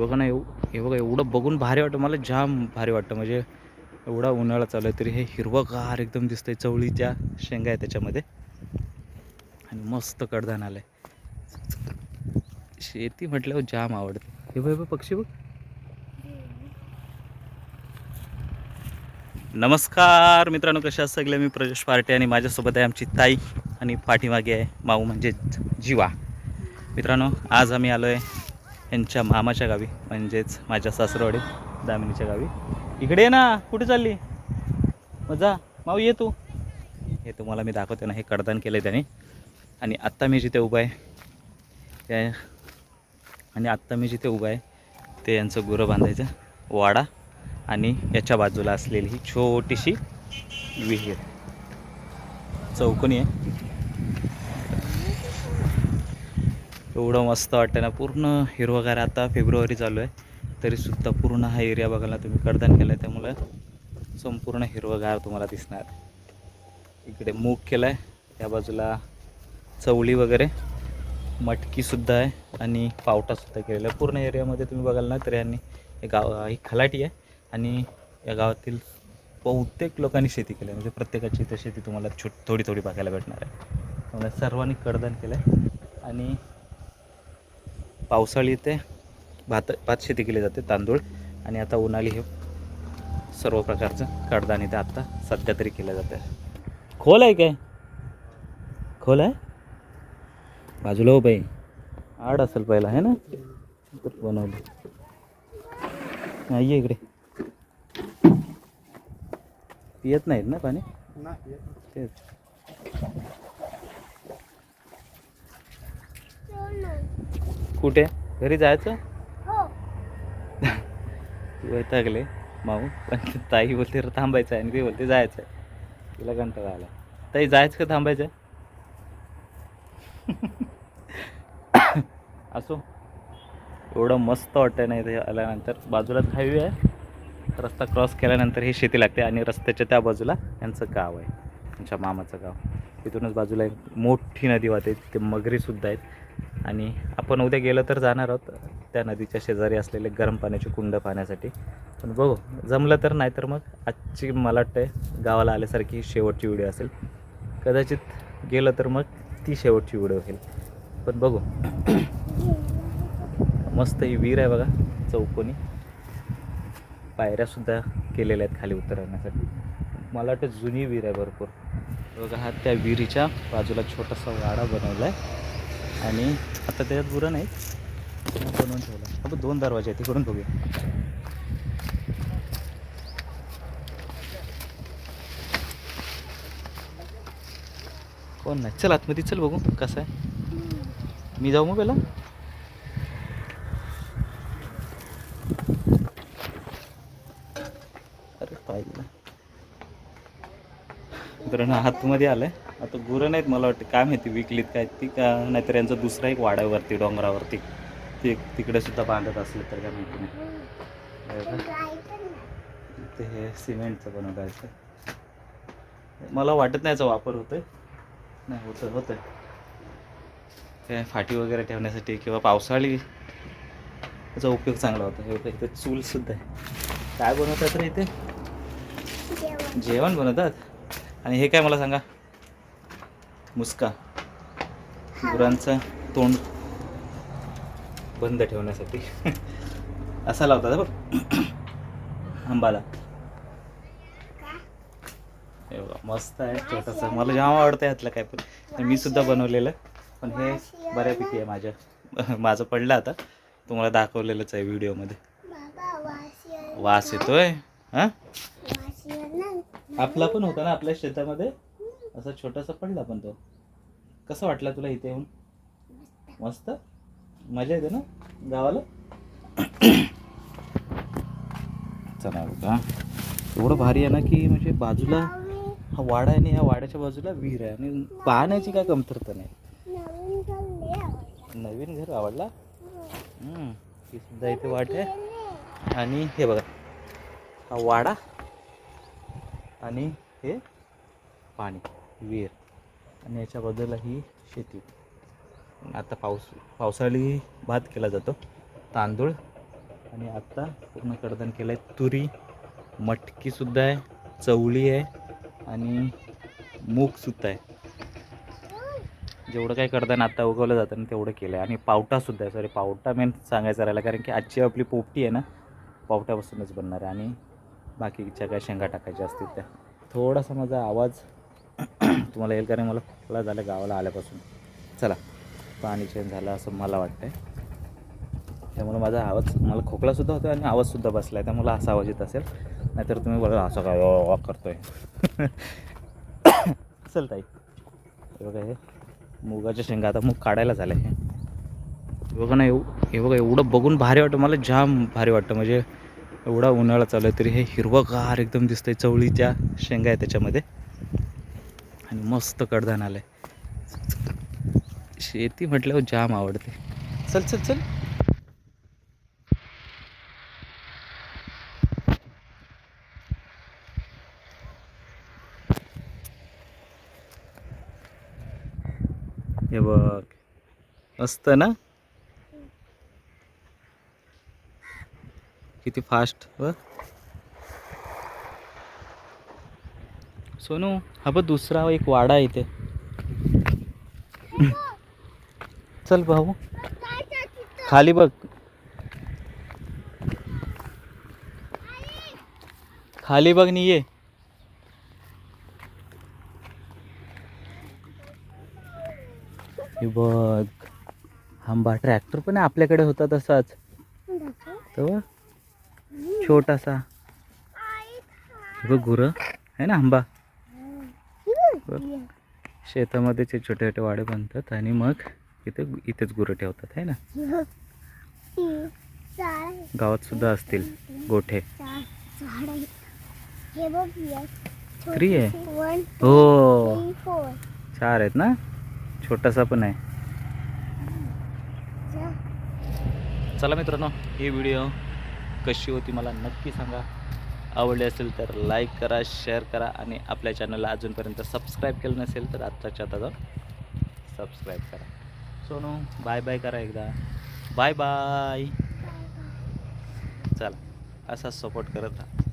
बघा ना, हे बघा एवढं बघून भारी वाटतं मला, जाम भारी वाटतं. म्हणजे एवढा उन्हाळा चालू आहे तरी हे हिरवंगार एकदम दिसतंय. चवळीच्या शेंगा आहे त्याच्यामध्ये आणि मस्त कडधान आलं आहे. शेती म्हटल्यावर जाम आवडते. हे बघ पक्षी बघ. नमस्कार मित्रांनो, कशा आहात सगळे? मी प्रजेश पार्टे आणि माझ्यासोबत आहे आमची ताई आणि पाठीमागे आहे माऊ म्हणजे जीवा. मित्रांनो, आज आम्ही आलो आहे यांच्या मामाच्या गावी, म्हणजेच माझ्या सासरवाडीत दामिनीच्या गावी. इकडे ये ना, कुठे चालली? मजा माऊ, ये तू. हे तुम्हाला मी दाखवते ना, हे कडधान केलं आहे त्याने. आणि आत्ता मी जिथे उभा आहे ते यांचं गुरं बांधायचं वाडा आणि याच्या बाजूला असलेली ही छोटीशी विहीर चौकोनी आहे. एवढं मस्त वाटतं ना, पूर्ण हिरवगार. आता फेब्रुवारी चालू आहे तरीसुद्धा पूर्ण हा एरिया बघायला तुम्ही कडधान केलं आहे त्यामुळं संपूर्ण हिरवगार तुम्हाला दिसणार. इकडे मूग केलं आहे, त्या बाजूला चवळी वगैरे, मटकीसुद्धा आहे आणि पावटासुद्धा केलेला आहे. पूर्ण एरियामध्ये तुम्ही बघाल ना तर यांनी हे गाव ही खलाटी आहे आणि या गावातील बहुतेक लोकांनी शेती केली आहे. म्हणजे प्रत्येकाची इथं शेती तुम्हाला थोडी थोडी बघायला भेटणार आहे. त्यामुळे सर्वांनी कडधान केलं आहे आणि पावसाळी इथे भात शेती केली जाते, तांदूळ. आणि आता उन्हाळी हे सर्व प्रकारचं कडधान इथे आत्ता सध्या तरी केलं जातं. खोल आहे काय? खोल आहे बाजूला हो बाई, आड असेल पहिला आहे ना बनवलं. नाही इकडे पियत नाहीत ना पाणी, तेच. कुठे घरी जायचं? वैतागले माऊ, पण ताई बोलते थांबायचं आहे आणि ती बोलते जायचं आहे. तिला कंटाळा आला. ताई जायचं का थांबायचं आहे? असो, एवढं मस्त वाटतं ना इथे आल्यानंतर. बाजूलाच हायवे आहे, रस्ता क्रॉस केल्यानंतर ही शेती लागते आणि रस्त्याच्या त्या बाजूला यांचं गाव आहे, त्यांच्या मामाचं गाव. तिथूनच बाजूला एक मोठी नदी वाहते, तिथे मगरीसुद्धा आहेत. आणि आपण उद्या गेलं तर जाणार आहोत त्या नदीच्या शेजारी असलेले गरम पाण्याचे कुंड पाहण्यासाठी. पण बघू जमलं तर, नाही तर मग आजची मला वाटतं गावाला आल्यासारखी शेवटची व्हिडिओ असेल. कदाचित गेलं तर मग ती शेवटची व्हिडिओ होईल, पण बघू. मस्त ही विहीर आहे बघा, चौकोनी. पायऱ्यासुद्धा केलेल्या आहेत खाली उतरण्यासाठी. मला वाटतं जुनी विहीर आहे भरपूर. बघा हा त्या विहिरीच्या बाजूला छोटासा वाडा बनवला आहे आणि आता त्याच्यात गुरं नाहीत, बनवून ठेवला. आपण 2 दरवाजे आहेत, तिकडून बघूया. कोण नाही, चल आतमध्ये चल, बघू कसं आहे. मी जाऊ मग पहिला. अरे पाहिजे कारण आतमध्ये आलं आहे. आता गुरं नाहीत, मला वाटतं काय माहिती विकलीत काय ती का, नाहीतर यांचा दुसरा एक वाड्यावरती डोंगरावरती ते तिकडे सुद्धा बांधत असले तर काय माहिती नाही. ते हे सिमेंटचं बनवलं. मला वाटत नाही याचा वापर होतोय. नाही होतं काय फाटी वगैरे ठेवण्यासाठी किंवा पावसाळी याचा उपयोग चांगला होता. हे होतं इथे चूलसुद्धा आहे. काय बनवतात रे इथे? जेवण बनवतात. आणि हे काय मला सांगा? मुस्का, गुरांचं तोंड बंद ठेवण्यासाठी असा लावतात बघ आंबाला. हे बघा मस्त आहे, छोटंसं. मला जेव्हा आवडतं यातलं काय, पण मी सुद्धा बनवलेलं. पण हे बऱ्यापैकी आहे माझं पडलं आता. तुम्हाला दाखवलेलंच आहे व्हिडिओमध्ये. वास येतोय हां. आपला पण होता ना आपल्या शेतामध्ये असा छोटासा पडला. पण तो कसं वाटला तुला इथे येऊन? मस्त मजा येते ना गावाला. चला बघा, एवढं भारी आहे ना की म्हणजे बाजूला हा वाडा आहे आणि ह्या वाड्याच्या बाजूला विहीर आहे आणि पाण्याची काय कमतरता नाही. नवीन घर आवडला. ही सुद्धा इथे वाट आहे. आणि हे बघा हा वाडा आणि हे पाणी, विहीर. आणि याच्या बाजूला ही शेती. आता पावसाळी भात केला जातो, तांदूळ आणि आत्ता पूर्ण कडधान केलं आहे. तुरी, मटकीसुद्धा आहे, चवळी आहे आणि मूगसुद्धा आहे. जेवढं काही कडधान आत्ता उगवलं जातं ना तेवढं केलं आहे. आणि पावटासुद्धा आहे. सॉरी, पावटा मेन सांगायचं राहिला, कारण की आजची आपली पोपटी आहे ना पावट्यापासूनच बनणार आहे. आणि बाकीच्या काय शेंगा टाकायच्या असतील त्या. थोडासा माझा आवाज तुम्हाला येईल, कारण मला खोकला झाला गावाला आल्यापासून. चला, पाणी चेंज झालं असं मला वाटतं आहे. त्यामुळे माझा आवाज, मला खोकलासुद्धा होतो आणि आवाजसुद्धा बसला आहे, त्यामुळे असा आवाज येत असेल. नाहीतर तुम्ही बघा असं काय करतो आहे. चल ताई, हे बघा, हे मुगाच्या शेंगा. आता मूग काढायला झालं आहे. हे बघा ना, हे बघा, एवढं बघून भारी वाटतं मला, जाम भारी वाटतं. म्हणजे एवढा उन्हाळा चालू आहे तरी हे हिरवंगार एकदम दिसतंय. चवळीच्या शेंगा आहे त्याच्यामध्ये आणि मस्त कडधान आलं आहे. शेती म्हटल्यावर जाम आवडते. चल चल चल. हे बघ, मस्त ना, किती फास्ट. बघ सोनू, हा बघ दुसरा एक वाडा आहे इथे. चल भाऊ, खाली बघ, खाली बघ नी ये. हे बघ, आंबा ट्रॅक्टर पण आपल्याकडे होता तसाच, तो छोटासा. हे बघ गुरं आहे ना, आंबा. शेतामध्ये ते छोटे छोटे वाडे बांधतात आणि मग इथेच गुरं ठेवतात, आहे ना. गावात सुद्धा असतील गोठे. 3 आहे. हो, 4 आहेत ना, छोटासा पण आहे. चला मित्रांनो, ही व्हिडिओ कशी होती मला नक्की सांगा. आवडली असेल तर लाईक करा, शेअर करा आणि आपल्या चॅनलला अजूनपर्यंत सबस्क्राईब केलं नसेल तर आत्ताच्या आता जाऊन सबस्क्राईब करा. सोनू, बाय बाय करा एकदा. Bye bye. चला, असाच सपोर्ट करत राहा.